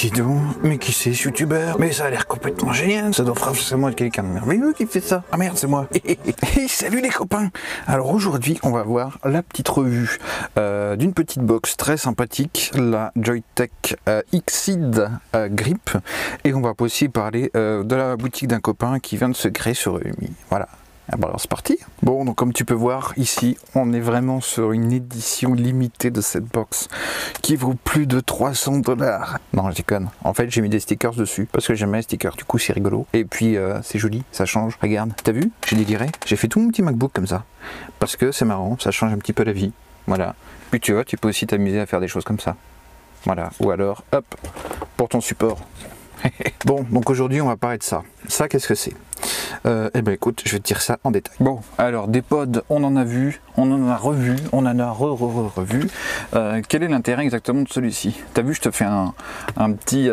dis donc, mais qui c'est ce youtubeur? Mais ça a l'air complètement génial, ça doit forcément être quelqu'un de merveilleux qui fait ça. Ah merde, c'est moi. Hey, salut les copains. Alors aujourd'hui, on va voir la petite revue d'une petite box très sympathique, la Joyetech Xceed Grip. Et on va aussi parler de la boutique d'un copain qui vient de se créer sur Udemy. Voilà. Ah bah alors c'est parti. Bon, donc comme tu peux voir ici, on est vraiment sur une édition limitée de cette box qui vaut plus de 300 $. Non, je déconne. En fait, j'ai mis des stickers dessus parce que j'aime les stickers. Du coup, c'est rigolo. Et puis, c'est joli, ça change. Regarde, t'as vu? J'ai déliré. J'ai fait tout mon petit MacBook comme ça parce que c'est marrant, ça change un petit peu la vie. Voilà. Puis tu vois, tu peux aussi t'amuser à faire des choses comme ça. Voilà. Ou alors, hop, pour ton support. Bon, donc aujourd'hui, on va parler de ça. Ça, qu'est-ce que c'est? Eh ben écoute, je vais te dire ça en détail. Bon, alors des pods, on en a vu, on en a revu, on en a revu. Quel est l'intérêt exactement de celui-ci? T'as vu, je te fais un petit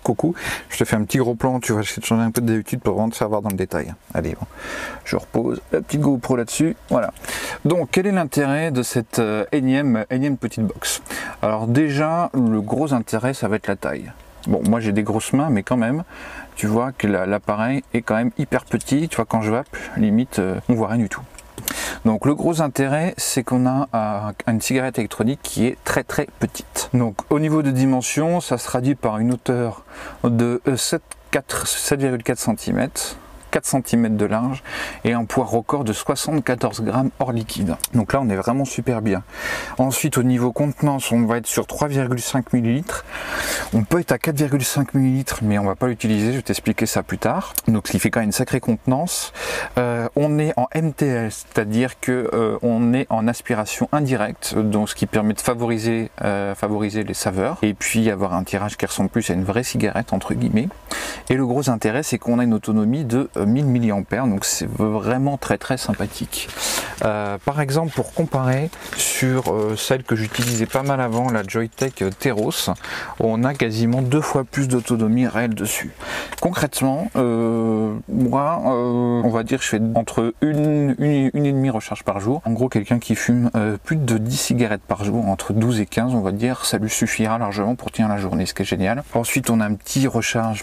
coucou, je te fais un petit gros plan, tu vois, je vais te changer un peu d'habitude pour vraiment te faire voir dans le détail. Allez, bon, je repose la petite GoPro là-dessus, voilà. Donc, quel est l'intérêt de cette énième petite box? Alors déjà, le gros intérêt, ça va être la taille. Bon, moi j'ai des grosses mains, mais quand même, tu vois que l'appareil est quand même hyper petit. Tu vois, quand je vape, limite, on voit rien du tout. Donc le gros intérêt, c'est qu'on a une cigarette électronique qui est très petite. Donc au niveau de dimension, ça se traduit par une hauteur de 7,4 cm. 4 cm de large et un poids record de 74 grammes hors liquide. Donc là on est vraiment super bien. Ensuite au niveau contenance, on va être sur 3,5 ml. On peut être à 4,5 ml mais on va pas l'utiliser, je vais t'expliquer ça plus tard. Donc ce qui fait quand même une sacrée contenance. On est en MTL, c'est-à-dire que on est en aspiration indirecte, donc ce qui permet de favoriser les saveurs et puis avoir un tirage qui ressemble plus à une vraie cigarette entre guillemets. Et le gros intérêt, c'est qu'on a une autonomie de 1000 mAh, donc c'est vraiment très sympathique. Par exemple, pour comparer sur celle que j'utilisais pas mal avant, la Joyetech Teros, on a quasiment 2 fois plus d'autonomie réelle dessus. Concrètement, moi, on va dire que je fais entre une et demie recharge par jour. En gros, quelqu'un qui fume plus de 10 cigarettes par jour, entre 12 et 15, on va dire, ça lui suffira largement pour tenir la journée, ce qui est génial. Ensuite, on a un petit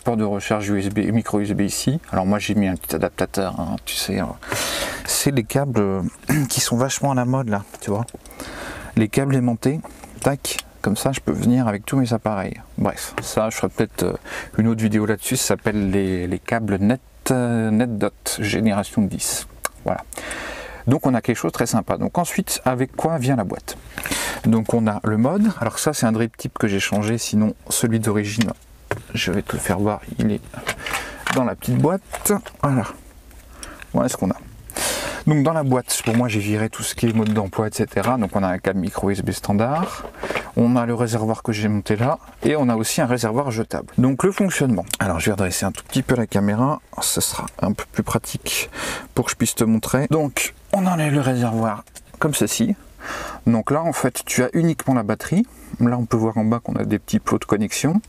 port de recharge USB, micro USB ici. Alors moi, j'ai mis un petit adaptateur, hein, tu sais, c'est les câbles qui sont vachement à la mode là, tu vois. Les câbles aimantés, tac, comme ça je peux venir avec tous mes appareils. Bref, ça je ferai peut-être une autre vidéo là-dessus, ça s'appelle les câbles NetDot génération 10. Voilà. Donc on a quelque chose de très sympa. Donc ensuite, avec quoi vient la boîte? Donc on a le mode, alors ça c'est un drip type que j'ai changé, sinon celui d'origine, je vais te le faire voir, il est dans la petite boîte. Voilà ce qu'on a. Donc dans la boîte, pour moi j'ai viré tout ce qui est mode d'emploi, etc. Donc on a un câble micro USB standard, on a le réservoir que j'ai monté là, et on a aussi un réservoir jetable. Donc le fonctionnement. Alors je vais redresser un tout petit peu la caméra, ce sera un peu plus pratique pour que je puisse te montrer. Donc on enlève le réservoir comme ceci. Donc là en fait tu as uniquement la batterie. Là on peut voir en bas qu'on a des petits plots de connexion.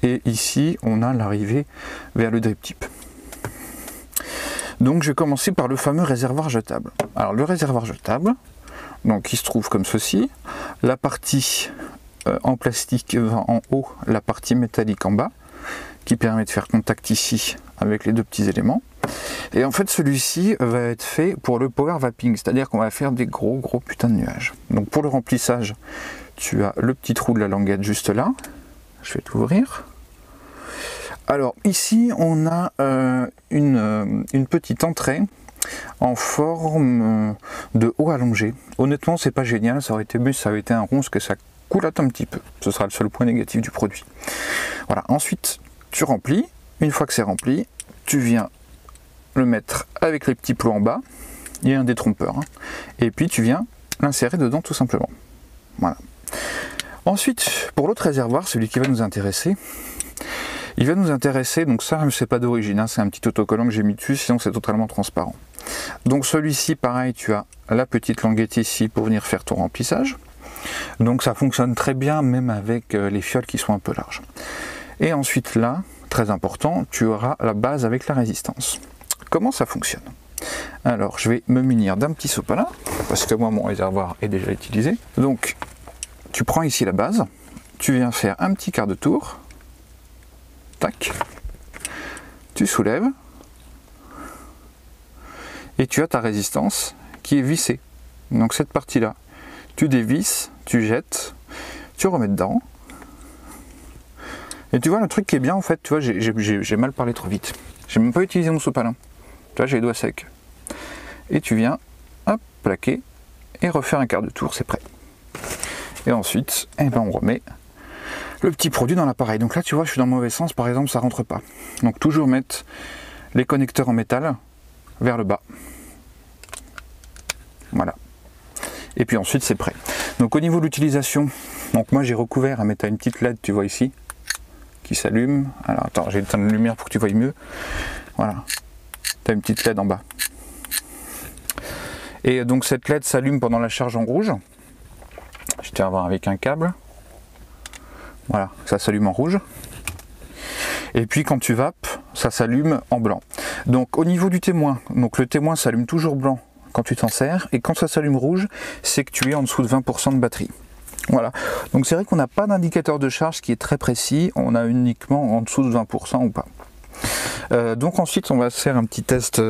Et ici, on a l'arrivée vers le drip type. Donc, je vais commencer par le fameux réservoir jetable. Alors, le réservoir jetable, donc, il se trouve comme ceci. La partie en plastique va en haut, la partie métallique en bas, qui permet de faire contact ici avec les deux petits éléments. Et en fait, celui-ci va être fait pour le power vaping, c'est-à-dire qu'on va faire des gros putains de nuages. Donc, pour le remplissage, tu as le petit trou de la languette juste là. Je vais t'ouvrir. Alors ici on a une petite entrée en forme de haut allongé. Honnêtement c'est pas génial, ça aurait été mieux, ça aurait été un rond parce que ça coulotte un petit peu. Ce sera le seul point négatif du produit. Voilà, ensuite tu remplis. Une fois que c'est rempli, tu viens le mettre avec les petits plots en bas. Il y a un détrompeur. Hein, et puis tu viens l'insérer dedans tout simplement. Voilà. Ensuite, pour l'autre réservoir, celui qui va nous intéresser, il va nous intéresser, donc ça, c'est pas d'origine, hein, c'est un petit autocollant que j'ai mis dessus, sinon c'est totalement transparent. Donc celui-ci, pareil, tu as la petite languette ici pour venir faire ton remplissage. Donc ça fonctionne très bien, même avec les fioles qui sont un peu larges. Et ensuite là, très important, tu auras la base avec la résistance. Comment ça fonctionne? Alors, je vais me munir d'un petit sopalin, parce que moi, mon réservoir est déjà utilisé. Donc, tu prends ici la base, tu viens faire un petit quart de tour, tac, tu soulèves, et tu as ta résistance qui est vissée. Donc cette partie-là, tu dévisses, tu jettes, tu remets dedans. Et tu vois, le truc qui est bien, en fait, tu vois, j'ai mal parlé trop vite. J'ai même pas utilisé mon sopalin. Tu vois, j'ai les doigts secs. Et tu viens, hop, plaquer, et refaire un quart de tour, c'est prêt. Et ensuite, eh ben, on remet le petit produit dans l'appareil. Donc là, tu vois, je suis dans le mauvais sens, par exemple, ça rentre pas. Donc toujours mettre les connecteurs en métal vers le bas. Voilà. Et puis ensuite, c'est prêt. Donc au niveau de l'utilisation, donc moi j'ai recouvert, mais tu as une petite LED, tu vois ici, qui s'allume. Alors attends, j'ai éteint la lumière pour que tu vois mieux. Voilà. Tu as une petite LED en bas. Et donc cette LED s'allume pendant la charge en rouge. Je tiens à voir avec un câble. Voilà, ça s'allume en rouge. Et puis quand tu vapes, ça s'allume en blanc. Donc au niveau du témoin, donc le témoin s'allume toujours blanc quand tu t'en sers, et quand ça s'allume rouge, c'est que tu es en dessous de 20% de batterie. Voilà, donc c'est vrai qu'on n'a pas d'indicateur de charge qui est très précis, on a uniquement en dessous de 20% ou pas. Donc ensuite on va faire un petit test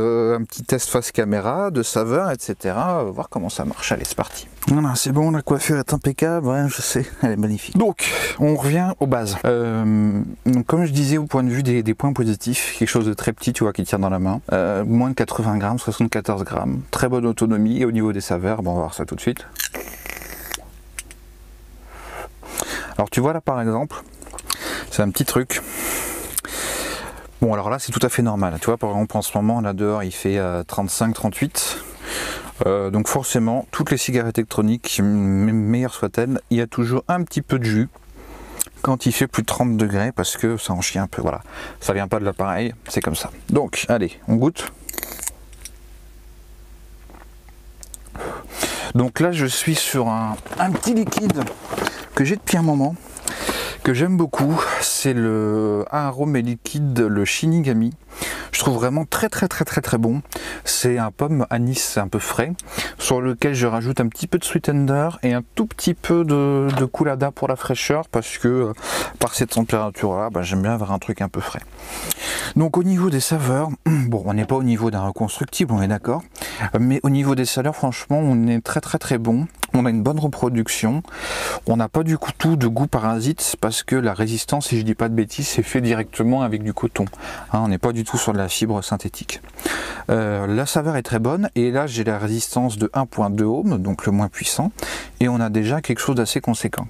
face caméra, de saveur, etc. Voir comment ça marche. Allez, c'est parti. Voilà, c'est bon, la coiffure est impeccable, ouais, je sais, elle est magnifique. Donc, on revient aux bases. Donc comme je disais, au point de vue des points positifs, quelque chose de très petit, tu vois, qui tient dans la main. Moins de 80 grammes, 74 grammes, très bonne autonomie. Et au niveau des saveurs, bon, on va voir ça tout de suite. Alors tu vois là par exemple, c'est un petit truc. Bon alors là c'est tout à fait normal, tu vois, par exemple en ce moment là dehors il fait 35-38, donc forcément toutes les cigarettes électroniques, meilleures soient-elles, il y a toujours un petit peu de jus quand il fait plus de 30 degrés parce que ça en chie un peu, voilà, ça vient pas de l'appareil, c'est comme ça. Donc allez, on goûte. Donc là je suis sur un petit liquide que j'ai depuis un moment, que j'aime beaucoup, c'est le arôme et liquide, le Shinigami. Je trouve vraiment très bon. C'est un pomme anis, c'est un peu frais, sur lequel je rajoute un petit peu de Sweet Ender et un tout petit peu de Coolada pour la fraîcheur, parce que par cette température là, bah, j'aime bien avoir un truc un peu frais. Donc au niveau des saveurs, bon, on n'est pas au niveau d'un reconstructible, on est d'accord, mais au niveau des saveurs, franchement, on est très bon. On a une bonne reproduction, on n'a pas du tout de goût parasite parce que la résistance, si je dis pas de bêtises, c'est fait directement avec du coton. Hein, on n'est pas du tout sur de la fibre synthétique. La saveur est très bonne et là j'ai la résistance de 1.2 ohms, donc le moins puissant, et on a déjà quelque chose d'assez conséquent.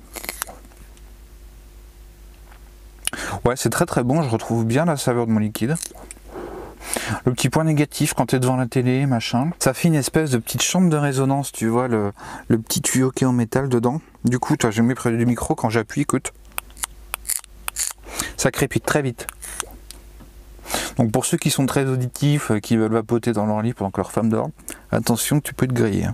Ouais, c'est très bon, je retrouve bien la saveur de mon liquide. Le petit point négatif quand tu es devant la télé, machin, ça fait une espèce de petite chambre de résonance, tu vois, le petit tuyau qui est en métal dedans. Du coup, je mets près du micro, quand j'appuie, écoute, ça crépite très vite. Donc pour ceux qui sont très auditifs, qui veulent vapoter dans leur lit pendant que leur femme dort, attention, tu peux te griller.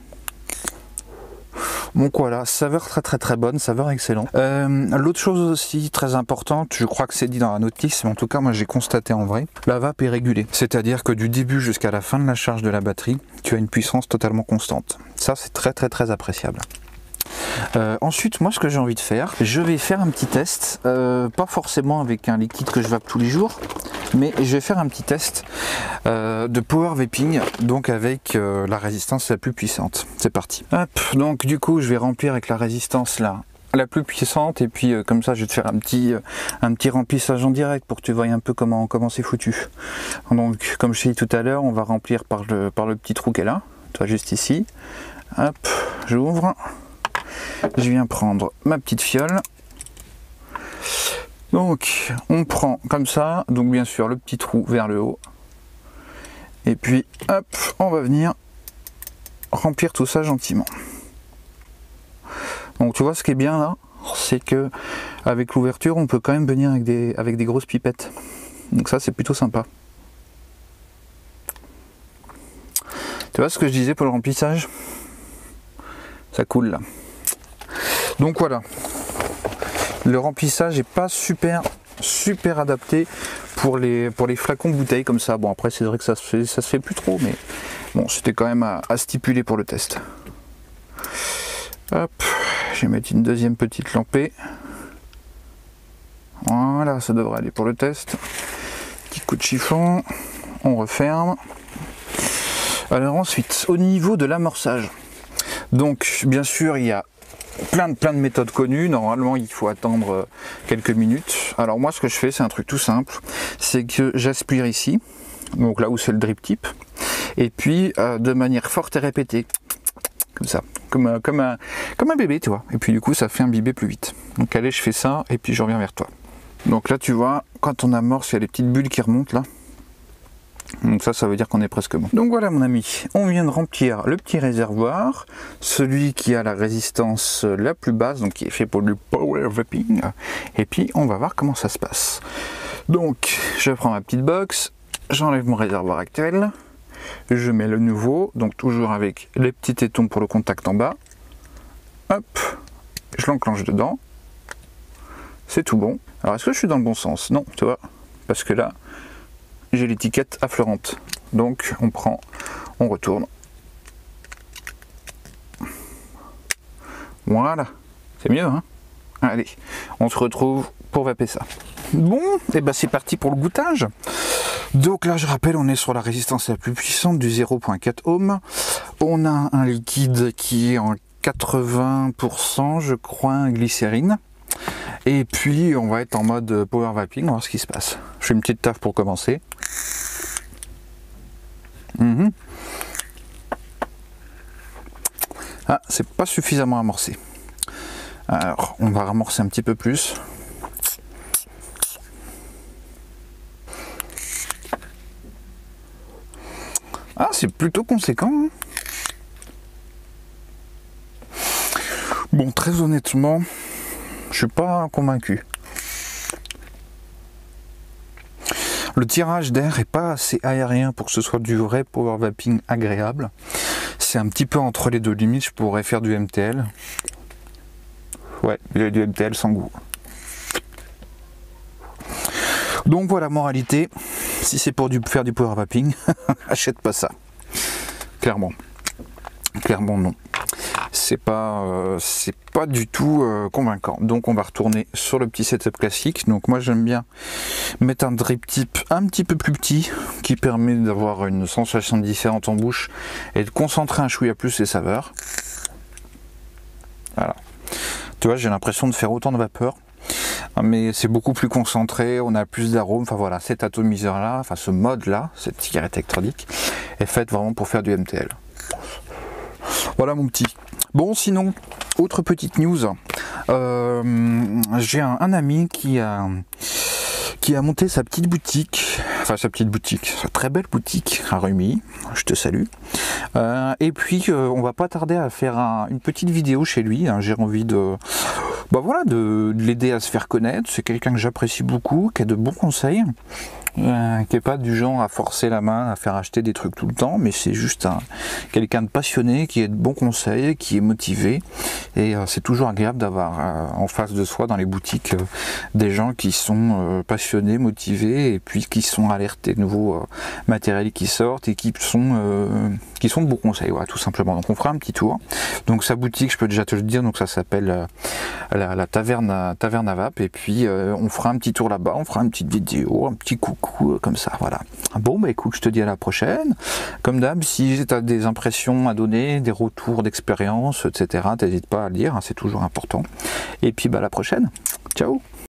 Donc voilà, saveur très bonne, saveur excellente. L'autre chose aussi très importante, je crois que c'est dit dans la notice, mais en tout cas moi j'ai constaté en vrai, la vape est régulée. C'est-à-dire que du début jusqu'à la fin de la charge de la batterie, tu as une puissance totalement constante. Ça c'est très appréciable. Ensuite, moi ce que j'ai envie de faire, je vais faire un petit test, pas forcément avec un liquide que je vape tous les jours, mais je vais faire un petit test de power vaping, donc avec la résistance la plus puissante. C'est parti. Hop, donc du coup je vais remplir avec la résistance là la plus puissante, et puis comme ça je vais te faire un petit remplissage en direct pour que tu vois un peu comment c'est foutu. Donc comme je t'ai dit tout à l'heure, on va remplir par le petit trou qu'elle a, toi juste ici. Hop, j'ouvre. Je viens prendre ma petite fiole. Donc on prend comme ça, donc bien sûr le petit trou vers le haut. Et puis hop, on va venir remplir tout ça gentiment. Donc tu vois, ce qui est bien là, c'est que avec l'ouverture, on peut quand même venir avec des grosses pipettes. Donc ça c'est plutôt sympa. Tu vois ce que je disais pour le remplissage? Ça coule là. Donc voilà, le remplissage n'est pas super adapté pour les flacons de bouteilles comme ça. Bon, après c'est vrai que ça se fait plus trop, mais bon, c'était quand même à stipuler pour le test. Hop, je vais mettre une deuxième petite lampée. Voilà, ça devrait aller pour le test. Petit coup de chiffon, on referme. Alors ensuite, au niveau de l'amorçage, donc bien sûr il y a plein de méthodes connues. Normalement il faut attendre quelques minutes. Alors moi ce que je fais, c'est un truc tout simple, c'est que j'aspire ici, donc là où c'est le drip tip, et puis de manière forte et répétée, comme ça, comme un bébé, tu vois, et puis du coup ça fait imbiber plus vite. Donc allez, je fais ça et puis je reviens vers toi. Donc là tu vois, quand on amorce, il y a les petites bulles qui remontent là. Donc ça veut dire qu'on est presque bon. Donc voilà mon ami, on vient de remplir le petit réservoir, celui qui a la résistance la plus basse, donc qui est fait pour le power vaping, et puis on va voir comment ça se passe. Donc je prends ma petite box, j'enlève mon réservoir actuel, je mets le nouveau, donc toujours avec les petits tétons pour le contact en bas, hop, je l'enclenche dedans, c'est tout bon. Alors est-ce que je suis dans le bon sens? Non, tu vois, parce que là, j'ai l'étiquette affleurante. Donc on prend, on retourne. Voilà, c'est mieux, hein? Allez, on se retrouve pour vaper ça. Bon, et ben c'est parti pour le goûtage. Donc là, je rappelle, on est sur la résistance la plus puissante du 0.4 ohm. On a un liquide qui est en 80%, je crois, glycérine. Et puis, on va être en mode power vaping, on va voir ce qui se passe. Je fais une petite taf pour commencer. Ah, c'est pas suffisamment amorcé. Alors, on va ramorcer un petit peu plus. Ah, c'est plutôt conséquent. Hein. Bon, très honnêtement, je suis pas convaincu. Le tirage d'air est pas assez aérien pour que ce soit du vrai power vaping agréable. C'est un petit peu entre les deux limites. Je pourrais faire du MTL. Ouais, du MTL sans goût. Donc voilà, moralité, si c'est pour faire du power vaping, achète pas ça. Clairement. Clairement non. C'est pas du tout convaincant. Donc on va retourner sur le petit setup classique. Donc moi j'aime bien mettre un drip tip un petit peu plus petit qui permet d'avoir une sensation différente en bouche et de concentrer un chouïa plus les saveurs. Voilà. Tu vois, j'ai l'impression de faire autant de vapeur, mais c'est beaucoup plus concentré, on a plus d'arômes. Enfin voilà, cet atomiseur là, enfin ce mode là, cette cigarette électronique est faite vraiment pour faire du MTL. Voilà mon petit. Bon, sinon, autre petite news, j'ai un ami qui a monté sa petite boutique, enfin sa très belle boutique à Rumi, je te salue. Et puis on va pas tarder à faire une petite vidéo chez lui, hein. J'ai envie de l'aider à se faire connaître. C'est quelqu'un que j'apprécie beaucoup, qui a de bons conseils. Qui n'est pas du genre à forcer la main, à faire acheter des trucs tout le temps, mais c'est juste quelqu'un de passionné, qui a de bons conseils, qui est motivé, et c'est toujours agréable d'avoir en face de soi dans les boutiques des gens qui sont passionnés, motivés, et puis qui sont alertés de nouveaux matériels qui sortent et qui sont de bons conseils, voilà, tout simplement. Donc on fera un petit tour. Donc sa boutique, je peux déjà te le dire, donc ça s'appelle la taverne à vape, et puis on fera un petit tour là-bas, on fera une petite vidéo, un petit coucou comme ça, voilà. Bon bah écoute, je te dis à la prochaine. Comme d'hab, si tu as des impressions à donner, des retours d'expérience, etc., n'hésite pas à le dire, hein, c'est toujours important. Et puis bah à la prochaine. Ciao.